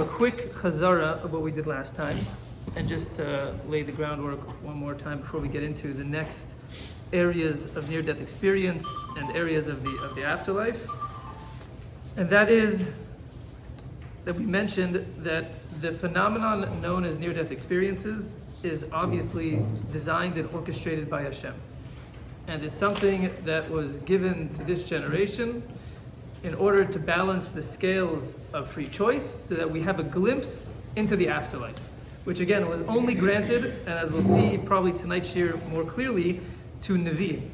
So a quick chazara of what we did last time, and just to lay the groundwork one more time before we get into the next areas of near-death experience and areas of the afterlife. And that is that we mentioned that the phenomenon known as near-death experiences is obviously designed and orchestrated by Hashem. And it's something that was given to this generation in order to balance the scales of free choice so that we have a glimpse into the afterlife, which again was only granted, and as we'll see probably tonight's year more clearly, to Nevi.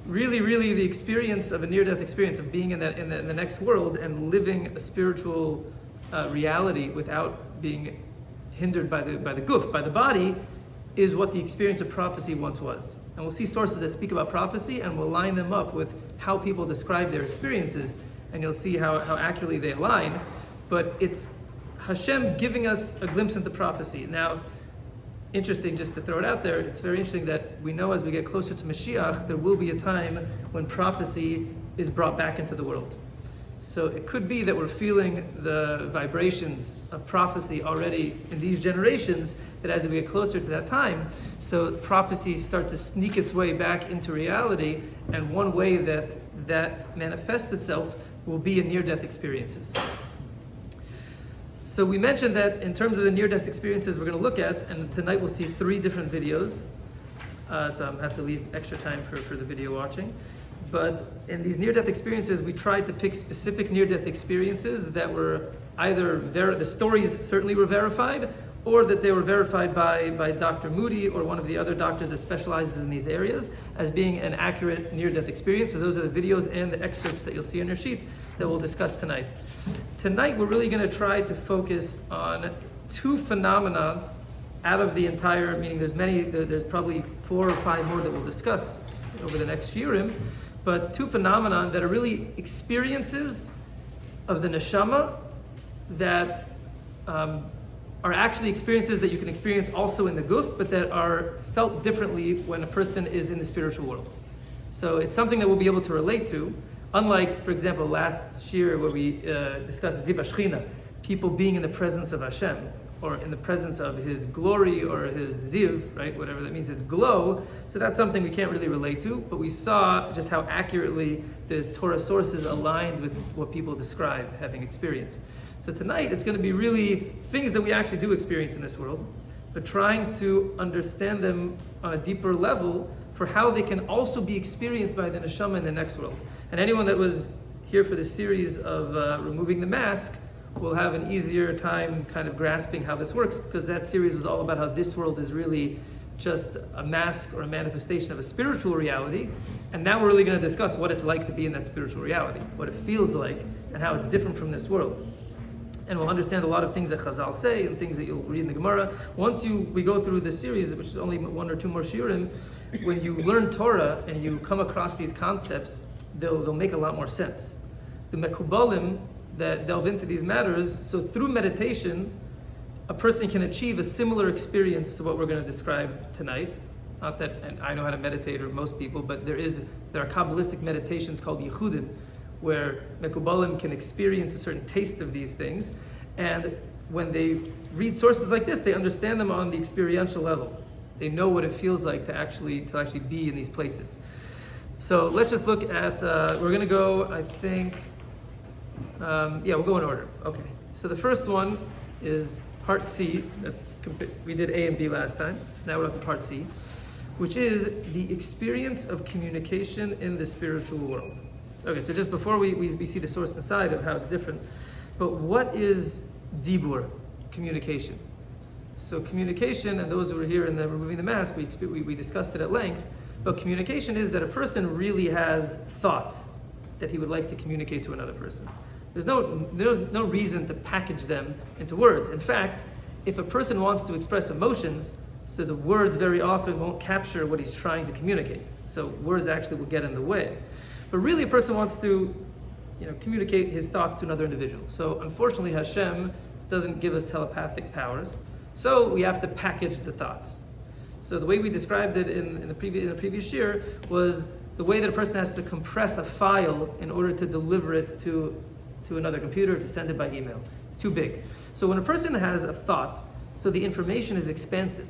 Really the experience of a near-death experience of being in the next world and living a spiritual reality without being hindered by the guf, by the body, is what the experience of prophecy once was. And we'll see sources that speak about prophecy, and we'll line them up with how people describe their experiences, and you'll see how accurately they align. But it's Hashem giving us a glimpse into prophecy. Now, interesting, just to throw it out there, it's very interesting that we know as we get closer to Mashiach, there will be a time when prophecy is brought back into the world. So it could be that we're feeling the vibrations of prophecy already in these generations, that as we get closer to that time, so prophecy starts to sneak its way back into reality, and one way that manifests itself will be in near-death experiences. So we mentioned that in terms of the near-death experiences we're going to look at, and tonight we'll see 3 different videos, so I'm going to have to leave extra time for the video watching. But in these near-death experiences, we tried to pick specific near-death experiences that were either, the stories certainly were verified, or that they were verified by Dr. Moody or one of the other doctors that specializes in these areas as being an accurate near-death experience. So those are the videos and the excerpts that you'll see on your sheet that we'll discuss tonight. Tonight, we're really going to try to focus on 2 phenomena out of the entire, meaning there's probably 4 or 5 more that we'll discuss over the next shiurim, but 2 phenomena that are really experiences of the neshama that are actually experiences that you can experience also in the guf, but that are felt differently when a person is in the spiritual world. So it's something that we'll be able to relate to, unlike, for example, last shiur where we discussed Ziv HaShechina, people being in the presence of Hashem, or in the presence of His glory or His ziv, right, whatever that means, His glow. So that's something we can't really relate to, but we saw just how accurately the Torah sources aligned with what people describe having experienced. So tonight it's going to be really things that we actually do experience in this world, but trying to understand them on a deeper level for how they can also be experienced by the neshama in the next world. And anyone that was here for the series of removing the mask will have an easier time kind of grasping how this works, because that series was all about how this world is really just a mask or a manifestation of a spiritual reality. And now we're really going to discuss what it's like to be in that spiritual reality, what it feels like, and how it's different from this world. And we'll understand a lot of things that Chazal say and things that you'll read in the Gemara. Once we go through this series, which is only 1 or 2 more shiurim, when you learn Torah and you come across these concepts, they'll make a lot more sense. The Mekubalim that delve into these matters, so through meditation, a person can achieve a similar experience to what we're going to describe tonight. Not that and I know how to meditate, or most people, but there are Kabbalistic meditations called Yichudim, where Mekubalim can experience a certain taste of these things, and when they read sources like this, they understand them on the experiential level. They know what it feels like to actually be in these places. So let's just look at, we're going to go, I think, we'll go in order. Okay, so the first one is part C. We did A and B last time, so now we're up to part C, which is the experience of communication in the spiritual world. Okay, so just before we see the source inside of how it's different, but what is dibur, communication? So communication, and those who were here in the Removing the Mask, we discussed it at length, but communication is that a person really has thoughts that he would like to communicate to another person. There's no reason to package them into words. In fact, if a person wants to express emotions, so the words very often won't capture what he's trying to communicate. So words actually will get in the way. But really a person wants to communicate his thoughts to another individual. So unfortunately Hashem doesn't give us telepathic powers, so we have to package the thoughts. So the way we described it in the previous year was the way that a person has to compress a file in order to deliver it to to another computer, to send it by email. It's too big. So when a person has a thought, so the information is expansive.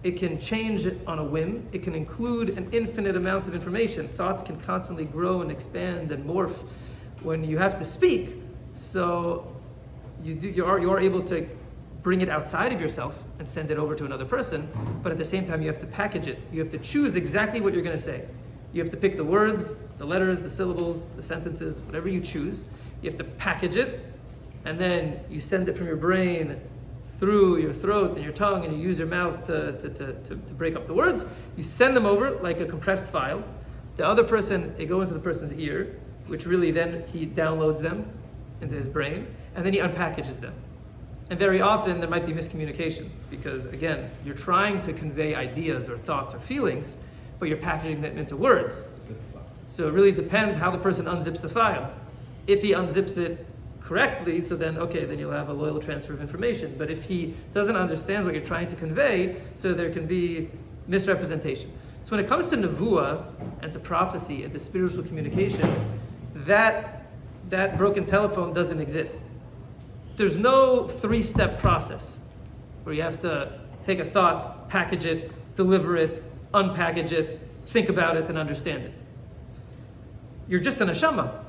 It can change on a whim. It can include an infinite amount of information. Thoughts can constantly grow and expand and morph. When you have to speak, so you are able to bring it outside of yourself and send it over to another person, but at the same time you have to package it. You have to choose exactly what you're going to say. You have to pick the words, the letters, the syllables, the sentences, whatever you choose. You have to package it, and then you send it from your brain through your throat and your tongue, and you use your mouth to break up the words. You send them over like a compressed file. The other person, they go into the person's ear, which really then he downloads them into his brain, and then he unpackages them. And very often there might be miscommunication because, again, you're trying to convey ideas or thoughts or feelings, but you're packaging them into words. So it really depends how the person unzips the file. If he unzips it correctly, so then, okay, then you'll have a loyal transfer of information. But if he doesn't understand what you're trying to convey, so there can be misrepresentation. So when it comes to nevuah and to prophecy and to spiritual communication, that broken telephone doesn't exist. There's no 3-step process where you have to take a thought, package it, deliver it, unpackage it, think about it, and understand it. You're just an neshama.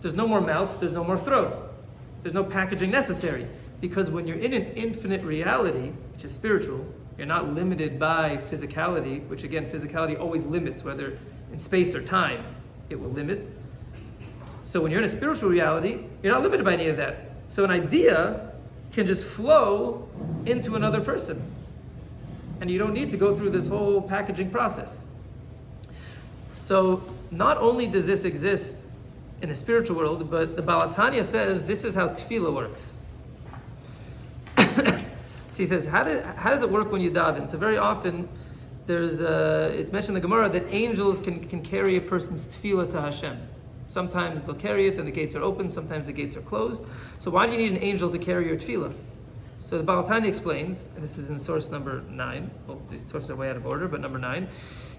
There's no more mouth, there's no more throat. There's no packaging necessary. Because when you're in an infinite reality, which is spiritual, you're not limited by physicality, which again, physicality always limits, whether in space or time, it will limit. So when you're in a spiritual reality, you're not limited by any of that. So an idea can just flow into another person. And you don't need to go through this whole packaging process. So not only does this exist in the spiritual world, but the Baal HaTanya says this is how tefillah works. So he says, how does it work when you daven? So very often, it's mentioned in the Gemara that angels can carry a person's tefillah to Hashem. Sometimes they'll carry it and the gates are open, sometimes the gates are closed. So why do you need an angel to carry your tefillah? So the Baal HaTanya explains, and this is in source number 9, well, these sources are way out of order, but number 9,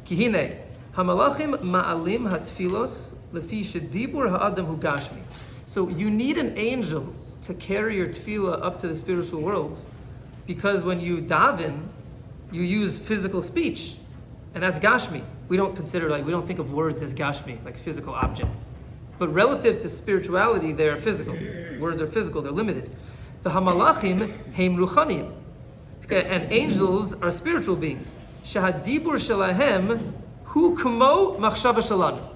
Kihine, Hamalachim ma'alim hatfilos lefi shedibur ha'adam hu gashmi. So you need an angel to carry your tefillah up to the spiritual worlds, because when you daven, you use physical speech, and that's gashmi. We don't think of words as gashmi, like physical objects. But relative to spirituality, they are physical. Words are physical, they're limited. The hamalachim heim ruchanim. Okay, and angels are spiritual beings. Shahadibur shalahem hu kumo machshava shalanu.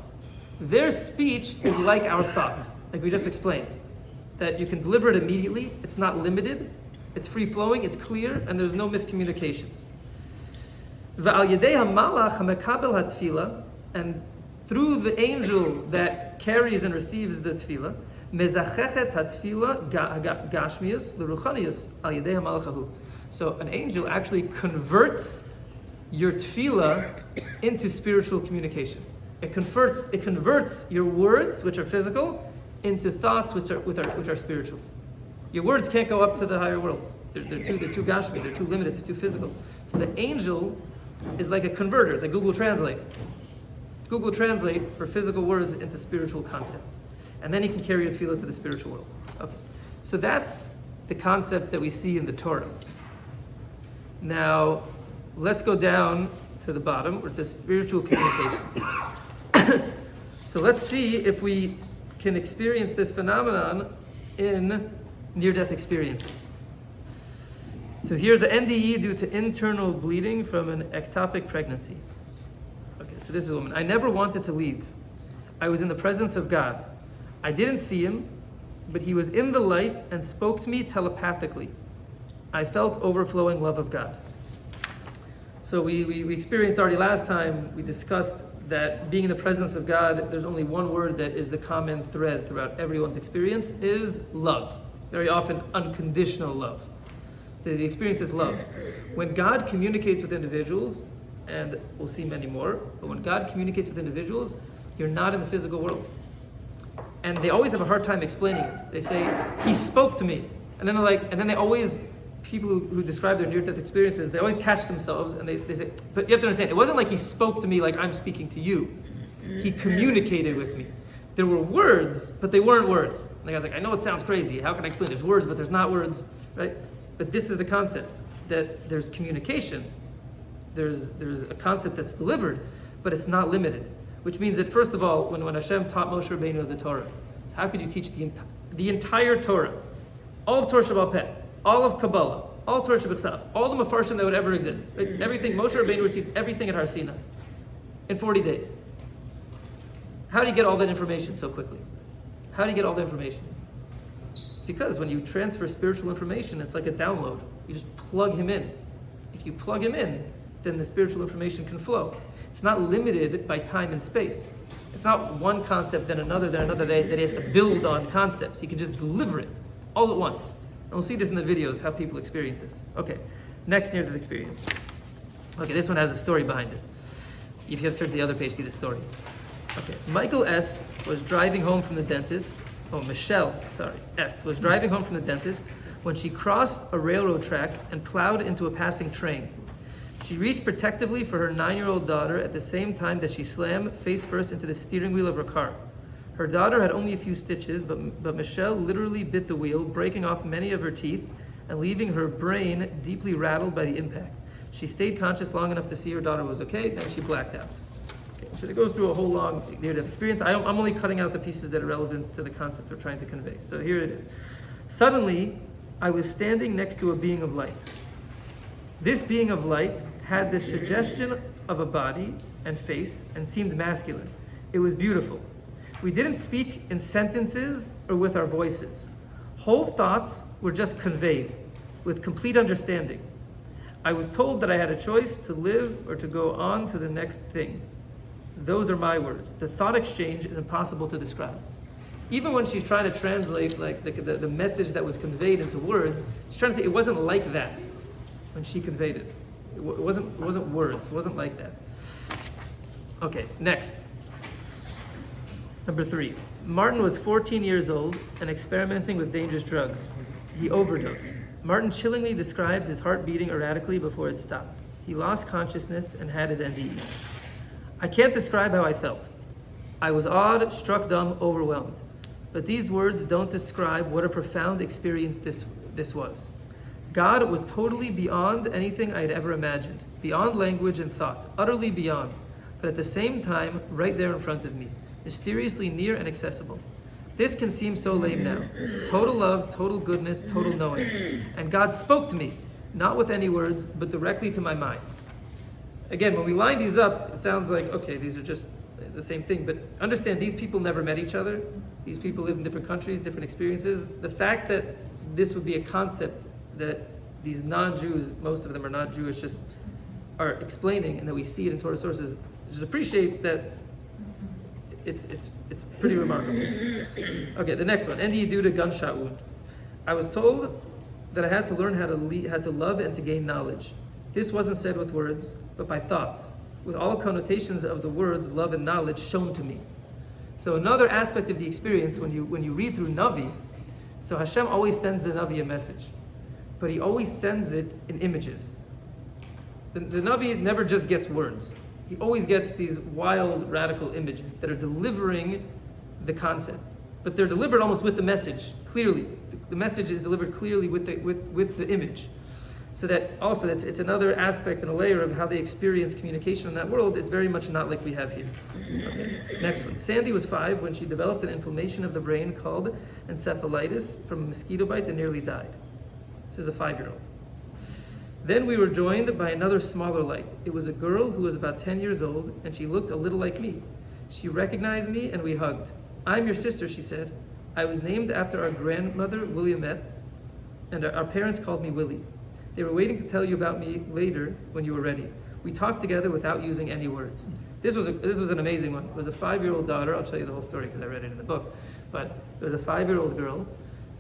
Their speech is like our thought, like we just explained. That you can deliver it immediately, it's not limited, it's free-flowing, it's clear, and there's no miscommunications. V'al yedei hamalach hamekabel hatfila, and through the angel that carries and receives the tefillah, mezachechet hatfila gashmius l'ruchanius al yedei hamalachahu. So an angel actually converts your tefillah into spiritual communication. It converts your words, which are physical, into thoughts which are spiritual. Your words can't go up to the higher worlds. They're too gashmi, they're too limited, they're too physical. So the angel is like a converter, it's like Google Translate. Google Translate for physical words into spiritual concepts. And then he can carry your tefillah to the spiritual world. Okay. So that's the concept that we see in the Torah. Now, let's go down to the bottom where it says spiritual communication. So let's see if we can experience this phenomenon in near-death experiences. So here's an NDE due to internal bleeding from an ectopic pregnancy. Okay, so this is a woman. I never wanted to leave. I was in the presence of God. I didn't see him, but he was in the light and spoke to me telepathically. I felt overflowing love of God. So we experienced already last time, we discussed that being in the presence of God, there's only one word that is the common thread throughout everyone's experience, is love. Very often, unconditional love. So the experience is love. When God communicates with individuals, and we'll see many more, but when God communicates with individuals, you're not in the physical world. And they always have a hard time explaining it. They say, he spoke to me. And then they always, people who describe their near-death experiences, they always catch themselves and they say, but you have to understand, it wasn't like he spoke to me like I'm speaking to you. He communicated with me. there were words, but they weren't words. And the guy's like, I know it sounds crazy. How can I explain? There's words, but there's not words, right? But this is the concept, that there's communication. There's a concept that's delivered, but it's not limited. Which means that, first of all, when Hashem taught Moshe Rabbeinu the Torah, how could you teach the entire Torah? All of Torah Shebaal Peh, all of Kabbalah, all Torah Shebichsav, all the Mefarshim that would ever exist. Right? Everything, Moshe Rabbeinu received everything at Har Sinai in 40 days. How do you get all that information so quickly? How do you get all the information? Because when you transfer spiritual information, it's like a download. You just plug him in. If you plug him in, then the spiritual information can flow. It's not limited by time and space. It's not one concept, then another day that he has to build on concepts. He can just deliver it all at once. And we'll see this in the videos, how people experience this. Okay, next near-death experience. Okay, this one has a story behind it. If you have to turn to the other page, see the story. Okay, Michael S. was driving home from the dentist. Michelle S. was driving home from the dentist when she crossed a railroad track and plowed into a passing train. She reached protectively for her 9-year-old daughter at the same time that she slammed face first into the steering wheel of her car. Her daughter had only a few stitches, but Michelle literally bit the wheel, breaking off many of her teeth and leaving her brain deeply rattled by the impact. She stayed conscious long enough to see her daughter was okay, then she blacked out. Okay, so it goes through a whole long near-death experience. I'm only cutting out the pieces that are relevant to the concept they're trying to convey. So here it is. Suddenly, I was standing next to a being of light. This being of light had the suggestion of a body and face and seemed masculine. It was beautiful. We didn't speak in sentences or with our voices. Whole thoughts were just conveyed with complete understanding. I was told that I had a choice to live or to go on to the next thing. Those are my words. The thought exchange is impossible to describe. Even when she's trying to translate like the message that was conveyed into words, she's trying to say it wasn't like that when she conveyed it. It wasn't words. It wasn't like that. Okay, next. Number 3. Martin was 14 years old and experimenting with dangerous drugs. He overdosed. Martin chillingly describes his heart beating erratically before it stopped. He lost consciousness and had his NDE. I can't describe how I felt. I was awed, struck dumb, overwhelmed. But these words don't describe what a profound experience this was. God was totally beyond anything I had ever imagined, beyond language and thought, utterly beyond, but at the same time, right there in front of me, mysteriously near and accessible. This can seem so lame now. Total love, total goodness, total knowing. And God spoke to me, not with any words, but directly to my mind. Again, when we line these up, it sounds like, okay, these are just the same thing, but understand these people never met each other. These people live in different countries, different experiences. The fact that this would be a concept that these non-Jews, most of them are not Jewish, just are explaining, and that we see it in Torah sources, just appreciate that it's pretty remarkable. Okay, the next one, NDE due to gunshot wound. I was told that I had to learn how to love and to gain knowledge. This wasn't said with words, but by thoughts, with all connotations of the words love and knowledge shown to me. So another aspect of the experience, when you read through Navi, so Hashem always sends the Navi a message, but he always sends it in images. The Navi never just gets words. He always gets these wild, radical images that are delivering the concept. But they're delivered almost with the message, clearly. The message is delivered clearly with the image. So that also, it's another aspect and a layer of how they experience communication in that world. It's very much not like we have here. Okay, next one. Sandy was 5 when she developed an inflammation of the brain called encephalitis from a mosquito bite and nearly died. This is a 5-year-old. Then we were joined by another smaller light. It was a girl who was about 10 years old, and she looked a little like me. She recognized me, and we hugged. I'm your sister, she said. I was named after our grandmother, Williamette, and our parents called me Willie. They were waiting to tell you about me later when you were ready. We talked together without using any words. This was an amazing one. It was a 5-year-old daughter. I'll tell you the whole story because I read it in the book. But it was a 5-year-old girl,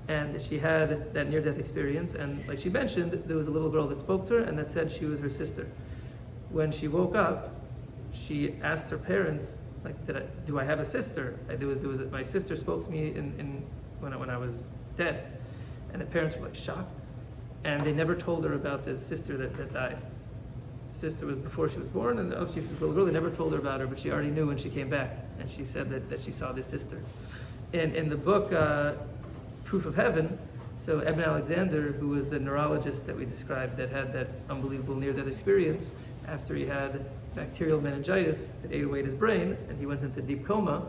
and she had that near-death experience. And like she mentioned, there was a little girl that spoke to her and that said she was her sister. When she woke up, she asked her parents, like, do I have a sister? My sister spoke to me when I was dead. And the parents were like shocked. And they never told her about this sister that died. Sister was before she was born, and she was a little girl. They never told her about her, but she already knew when she came back. and she said that she saw this sister. In the book Proof of Heaven, so Eben Alexander, who was the neurologist that we described that had that unbelievable near-death experience after he had bacterial meningitis that ate away at his brain, and he went into deep coma.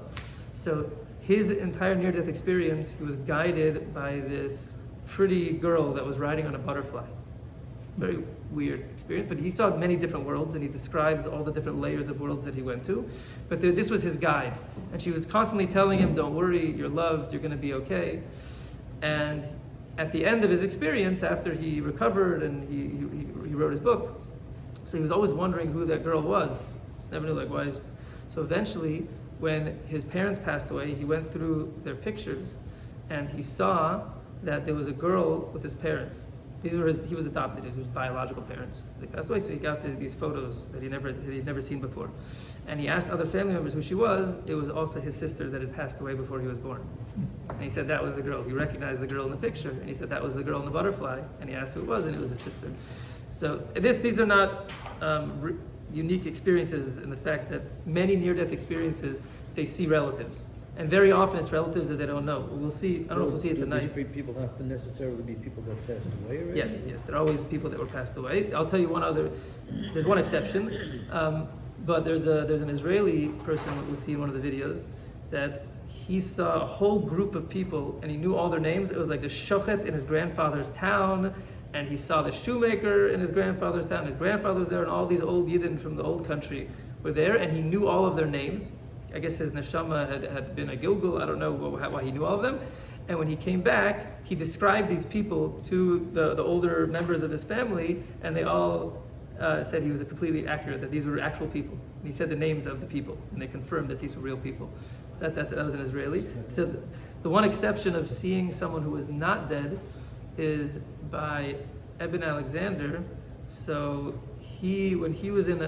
So his entire near-death experience, he was guided by this pretty girl that was riding on a butterfly. Very weird experience, but he saw many different worlds, and he describes all the different layers of worlds that he went to. But this was his guide, and she was constantly telling him, don't worry, you're loved, you're going to be okay. And at the end of his experience, after he recovered and he wrote his book, so he was always wondering who that girl was. Just never knew, like, why. So eventually, when his parents passed away, he went through their pictures, and he saw that there was a girl with his parents. He was adopted, his biological parents. They passed away, so he got these photos that he'd never seen before. And he asked other family members who she was. It was also his sister that had passed away before he was born. And he said that was the girl. He recognized the girl in the picture, and he said that was the girl in the butterfly. And he asked who it was, and it was his sister. So these are not unique experiences in the fact that many near-death experiences, they see relatives. And very often it's relatives that they don't know. We'll see, I don't know if we'll see it tonight. These people have to necessarily be people that passed away already? Yes, there are always people that were passed away. I'll tell you there's one exception, but there's an Israeli person that we'll see in one of the videos that he saw a whole group of people and he knew all their names. It was like the shochet in his grandfather's town, and he saw the shoemaker in his grandfather's town. His grandfather was there, and all these old Yidden from the old country were there, and he knew all of their names. I guess his neshama had been a Gilgul, I don't know why he knew all of them. And when he came back, he described these people to the older members of his family, and they all said he was completely accurate, that these were actual people. And he said the names of the people, and they confirmed that these were real people. That was an Israeli. So the one exception of seeing someone who was not dead is by Eben Alexander. So when he was in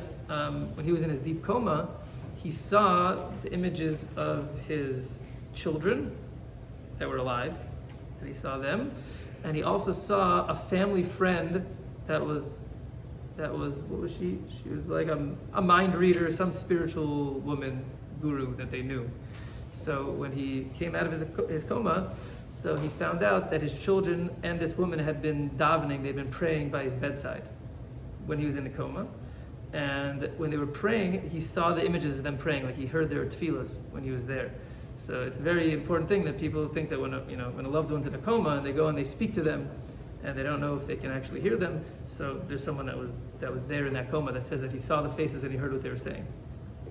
his deep coma, he saw the images of his children that were alive, and he saw them, and he also saw a family friend that was what was she? She was like a mind reader, some spiritual woman guru that they knew. So when he came out of his coma, so he found out that his children and this woman had been davening, they'd been praying by his bedside when he was in the coma. And when they were praying, he saw the images of them praying, like he heard their tefillahs when he was there. So it's a very important thing that people think that when a loved one's in a coma and they go and they speak to them, and they don't know if they can actually hear them. So there's someone that was there in that coma that says that he saw the faces and he heard what they were saying,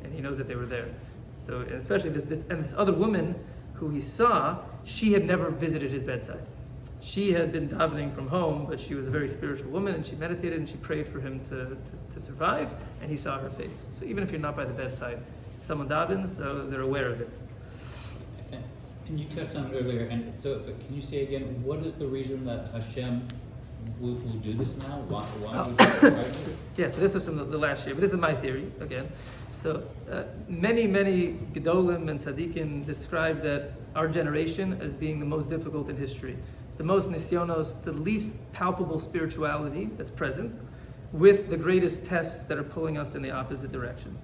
and he knows that they were there. So especially this other woman who he saw, she had never visited his bedside. She had been davening from home, but she was a very spiritual woman, and she meditated and she prayed for him to survive, and he saw her face. So even if you're not by the bedside, someone davens, so they're aware of it. And you touched on it earlier, and so can you say again, what is the reason that Hashem will do this now? Why would he this? Yeah, so this is from the last year, but this is my theory, again. So many Gedolim and Tzaddikim describe that our generation as being the most difficult in history. The most nisyonos, the least palpable spirituality that's present, with the greatest tests that are pulling us in the opposite direction.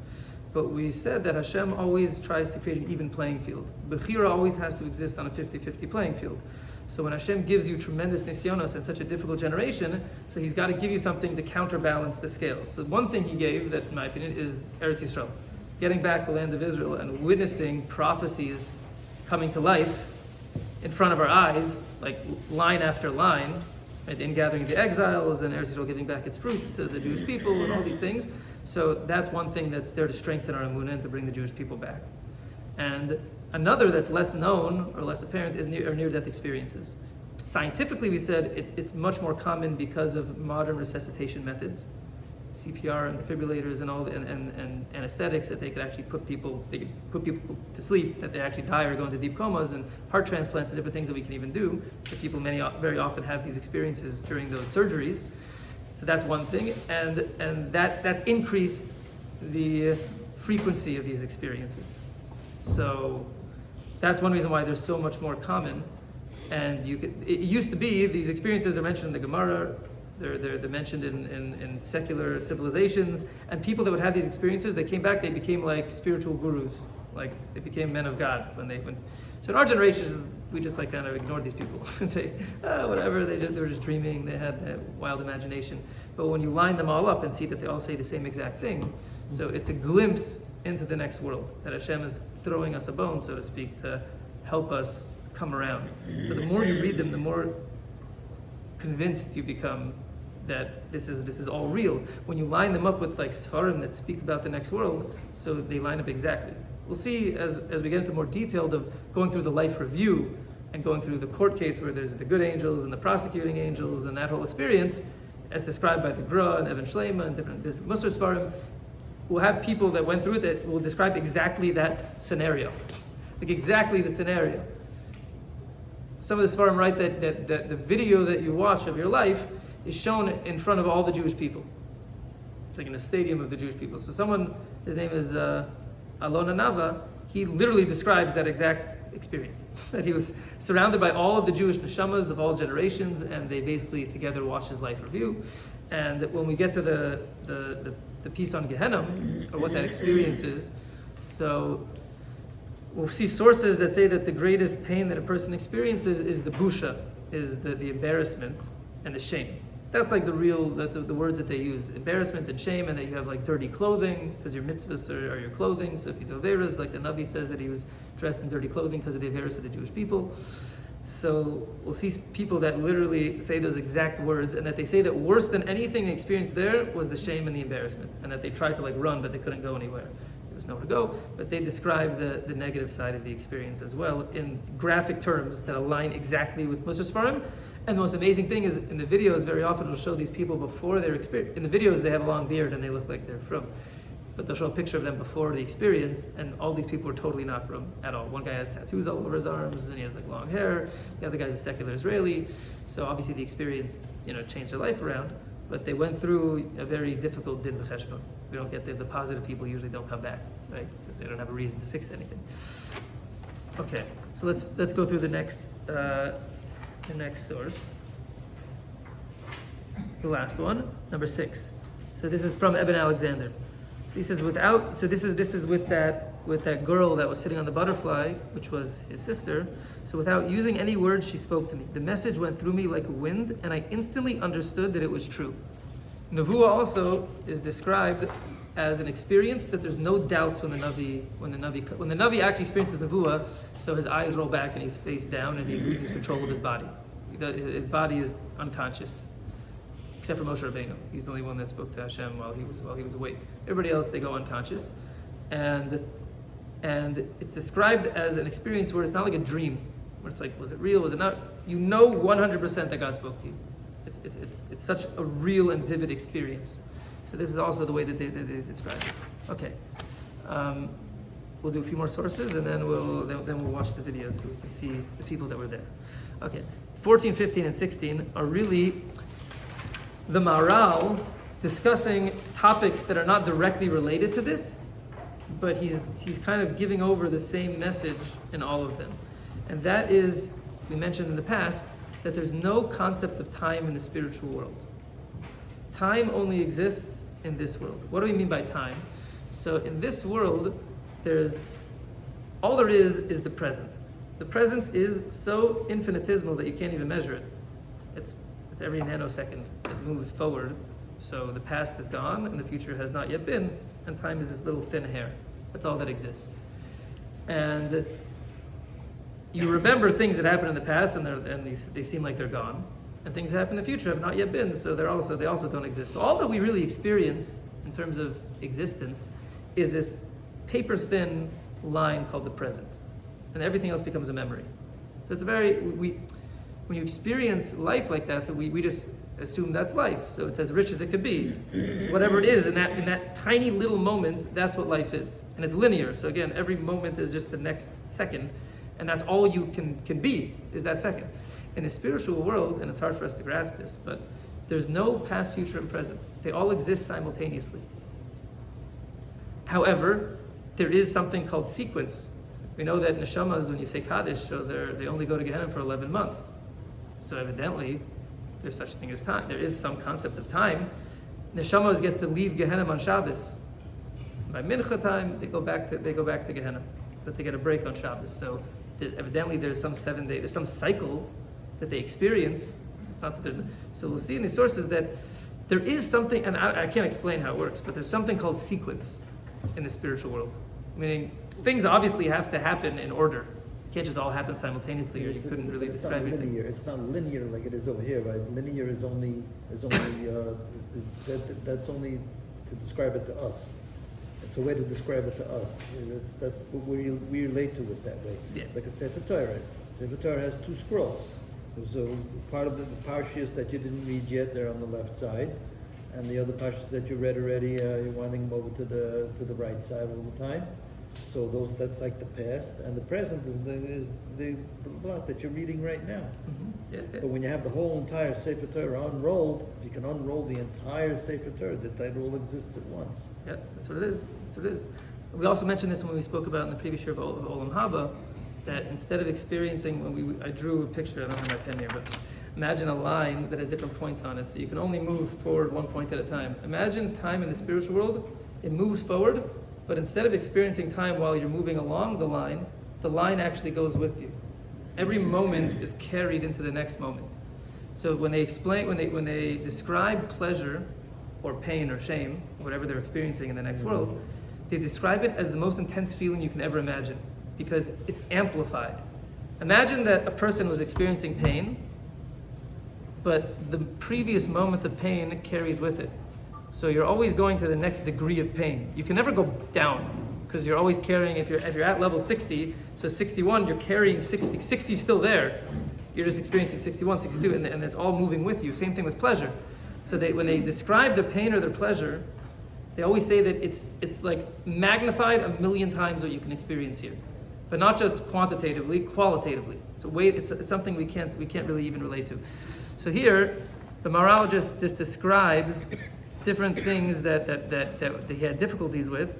But we said that Hashem always tries to create an even playing field. Bechira always has to exist on a 50-50 playing field. So when Hashem gives you tremendous nisyonos in such a difficult generation, so He's got to give you something to counterbalance the scale. So one thing He gave, that in my opinion, is Eretz Yisrael. Getting back the land of Israel and witnessing prophecies coming to life in front of our eyes, like line after line, right, in gathering the exiles and Eretz Yisrael giving back its fruit to the Jewish people and all these things. So that's one thing that's there to strengthen our emunah and to bring the Jewish people back. And another that's less known or less apparent is near-death experiences. Scientifically, we said it's much more common because of modern resuscitation methods, CPR and defibrillators and all and anesthetics, that they could actually put people to sleep, that they actually die or go into deep comas, and heart transplants and different things that we can even do. That people very often have these experiences during those surgeries. So that's one thing, and that's increased the frequency of these experiences. So that's one reason why they're so much more common. And it used to be these experiences are mentioned in the Gemara. They're mentioned in secular civilizations, and people that would have these experiences, they came back, they became like spiritual gurus. Like they became men of God so in our generations we just like kind of ignored these people and say, whatever, they were just dreaming, they had that wild imagination. But when you line them all up and see that they all say the same exact thing, so it's a glimpse into the next world, that Hashem is throwing us a bone, so to speak, to help us come around. So the more you read them, the more convinced you become that this is all real. When you line them up with like Sfarim that speak about the next world, so they line up exactly. We'll see as we get into more detailed of going through the life review and going through the court case where there's the good angels and the prosecuting angels and that whole experience, as described by the Gra and Evan Shlema and different Musar Sfarim. We'll have people that went through it that will describe exactly that scenario, like exactly the scenario. Some of the Sfarim write that the video that you watch of your life is shown in front of all the Jewish people. It's like in a stadium of the Jewish people. So someone, his name is Alona Nava, he literally describes that exact experience. That he was surrounded by all of the Jewish neshamas of all generations, and they basically together watched his life review. And when we get to the piece on Gehenna, or what that experience is, so we'll see sources that say that the greatest pain that a person experiences is the busha, is the embarrassment and the shame. That's like the words that they use, embarrassment and shame, and that you have like dirty clothing because your mitzvahs are your clothing. So if you do averas, like the Navi says that he was dressed in dirty clothing because of the averas of the Jewish people. So we'll see people that literally say those exact words, and that they say that worse than anything they experienced there was the shame and the embarrassment, and that they tried to like run but they couldn't go anywhere. There was nowhere to go, but they describe the negative side of the experience as well in graphic terms that align exactly with Musar Sfarim. And the most amazing thing is in the videos, very often it'll show these people before their experience. In the videos, they have a long beard and they look like they're from. But they'll show a picture of them before the experience, and all these people are totally not from at all. One guy has tattoos all over his arms, and he has like long hair. The other guy's a secular Israeli. So obviously the experience, changed their life around. But they went through a very difficult din v'cheshbon. We don't get the positive people usually don't come back, right? Because they don't have a reason to fix anything. Okay, so let's go through the next source. The last one, number 6. So this is from Eben Alexander. So he says this is with that girl that was sitting on the butterfly, which was his sister. So without using any words, she spoke to me. The message went through me like a wind, and I instantly understood that it was true. Nevuah also is described as an experience that there's no doubts when the Navi actually experiences Nevuah, so his eyes roll back and he's face down and he loses control of his body. His body is unconscious, except for Moshe Rabbeinu. He's the only one that spoke to Hashem while he was awake. Everybody else, they go unconscious, and it's described as an experience where it's not like a dream, where it's like, was it real? Was it not? 100% that God spoke to you. It's such a real and vivid experience. So this is also the way that they describe this. Okay, we'll do a few more sources, and then we'll watch the videos so we can see the people that were there. Okay, 14, 15, and 16 are really the Maharal discussing topics that are not directly related to this, but he's kind of giving over the same message in all of them. And that is, we mentioned in the past, that there's no concept of time in the spiritual world. Time only exists in this world. What do we mean by time? So in this world, all there is the present. The present is so infinitesimal that you can't even measure it. It's every nanosecond it moves forward. So the past is gone and the future has not yet been, and time is this little thin hair. That's all that exists. And you remember things that happened in the past, and they seem like they're gone. And things that happen in the future have not yet been, so they also don't exist. So all that we really experience in terms of existence is this paper-thin line called the present. And everything else becomes a memory. So it's when you experience life like that, so we just assume that's life. So it's as rich as it could be. It's whatever it is in that tiny little moment, that's what life is. And it's linear. So again, every moment is just the next second, and that's all you can be, is that second. In the spiritual world, and it's hard for us to grasp this, but there's no past, future, and present. They all exist simultaneously. However, there is something called sequence. We know that neshamas, when you say Kaddish, so they only go to Gehenna for 11 months. So evidently, there's such a thing as time. There is some concept of time. Neshamas get to leave Gehenna on Shabbos. By Mincha time, they go back to Gehenna. but they get a break on Shabbos. So evidently there's some 7 day, there's some cycle that they experience. It's not that there's, so we'll see in these sources that there is something, and I can't explain how it works, but there's something called sequence in the spiritual world. Meaning things obviously have to happen in order. It can't just all happen simultaneously, or you couldn't really describe It's not anything. linear. It's not linear like it is over here, right? Linear is only that's only to describe it to us. It's a way to describe it to us. That's what we relate to it that way. Yeah. It's like a Sefer Torah. Sefer Torah has 2 scrolls. So part of the parshas that you didn't read yet, they're on the left side, and the other parshas that you read already, you're winding them over to the right side all the time. So that's like the past, and the present is the lot that you're reading right now. Yeah, yeah. But when you have the whole entire Sefer Torah unrolled, if you can unroll the entire Sefer Torah, that all exists at once. Yeah, that's what it is. That's what it is. We also mentioned this when we spoke about in the previous year of Olam Haba, that instead of experiencing, I drew a picture, I don't have my pen here, but imagine a line that has different points on it, so you can only move forward 1 point at a time. Imagine time in the spiritual world, it moves forward, but instead of experiencing time while you're moving along the line actually goes with you. Every moment is carried into the next moment. So when they describe pleasure or pain or shame, whatever they're experiencing in the next world, they describe it as the most intense feeling you can ever imagine, because it's amplified. Imagine that a person was experiencing pain, but the previous moment of pain carries with it. So you're always going to the next degree of pain. You can never go down, because you're always carrying, if you're at level 60, so 61, you're carrying 60. 60 is still there. You're just experiencing 61, 62, and it's all moving with you. Same thing with pleasure. So when they describe their pain or their pleasure, they always say that it's like magnified 1,000,000 times what you can experience here. But not just quantitatively, qualitatively. It's something we can't really even relate to. So here, the Maharal just describes different things that he had difficulties with.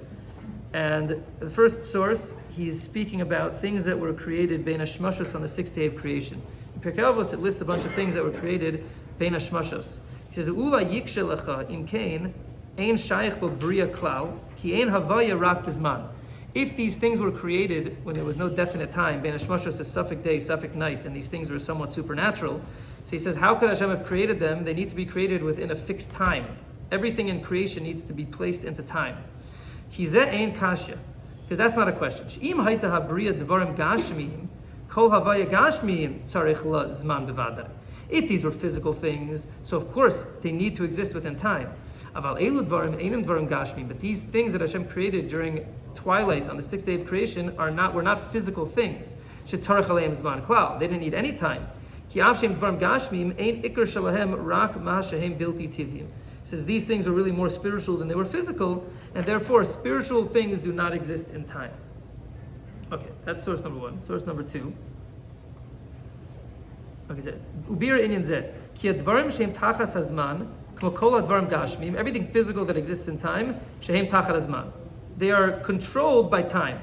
And the first source, he's speaking about things that were created bein hashmashos on the 6th day of creation. In Pirkei Avos, it lists a bunch of things that were created bein hashmashos. He says, "Ula yikshe im kain ein shayich bo bria klal ki ein havaya rak bizman." If these things were created when there was no definite time, bein hashmashos is suffix day, suffix night, and these things were somewhat supernatural. So he says, how could Hashem have created them? They need to be created within a fixed time. Everything in creation needs to be placed into time. Hizeh ein kasha, because that's not a question. Im hayta habriya dvarim gashmiyim, kol havaya gashmiyim tzarich la zman bevada. If these were physical things, so of course they need to exist within time. Aval elu dvarim einim dvarim gashmiyim, but these things that Hashem created during twilight on the 6th day of creation were not physical things. Shetzarich aleim zman klal. They didn't need any time. Ki av shem dvarim gashmiyim ein ikar shalahem rak ma shehem bilti tivim. Says these things are really more spiritual than they were physical, and therefore spiritual things do not exist in time. Okay, that's source number 1. Source number 2. Okay, it says, Ubir inyan zeh, ki advarim shehem tachas hazman, kmo kol advarim gashmim, everything physical that exists in time, shehem tachas hazman. They are controlled by time.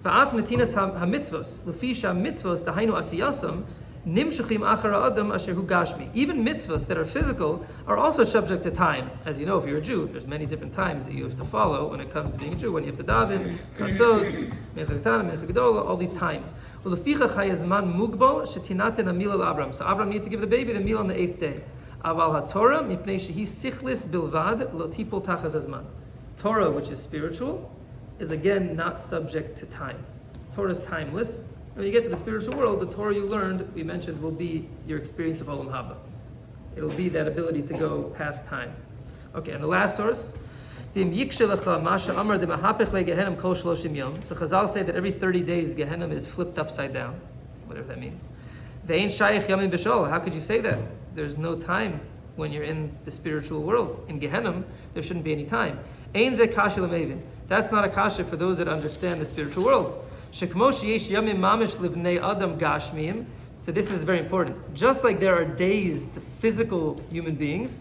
Va'af netinas ha-mitzvos, lefisha mitzvos, dahainu asiyasam, nimshachim achara adam asher hu gashmi. Even mitzvahs that are physical are also subject to time. As you know, if you're a Jew, there's many different times that you have to follow when it comes to being a Jew. When you have to daven, chatzos, mincha ketana, mincha gedola, all these times. Uleficha chayazman mugbal shetinaten amila l'Abram. So Abram needed to give the baby the meal on the 8th day. Aval haTorah mipnei shehi sichlis bilvad lo tipol tachas hazman. Torah, which is spiritual, is again not subject to time. Torah is timeless. When you get to the spiritual world, the Torah you learned, we mentioned, will be your experience of Olam Haba. It'll be that ability to go past time. Okay, and the last source, so Chazal say that every 30 days Gehenna is flipped upside down, whatever that means. How could you say that? There's no time when you're in the spiritual world. In Gehenna, there shouldn't be any time. That's not a kasha for those that understand the spiritual world. So this is very important. Just like there are days to physical human beings,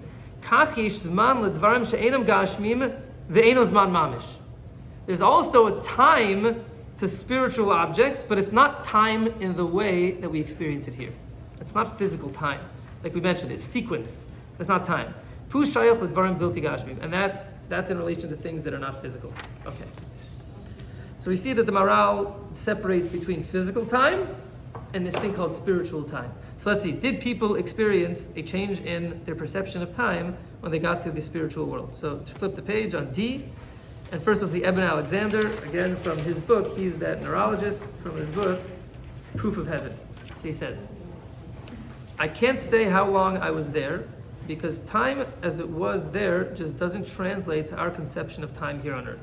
there's also a time to spiritual objects, but it's not time in the way that we experience it here. It's not physical time. Like we mentioned, it's sequence. It's not time. And that's in relation to things that are not physical. Okay. So we see that the Maral separates between physical time and this thing called spiritual time. So let's see, did people experience a change in their perception of time when they got to the spiritual world? So to flip the page on D, and first we'll see Eben Alexander, again from his book, he's that neurologist, from his book, Proof of Heaven. So he says, I can't say how long I was there, because time as it was there just doesn't translate to our conception of time here on earth.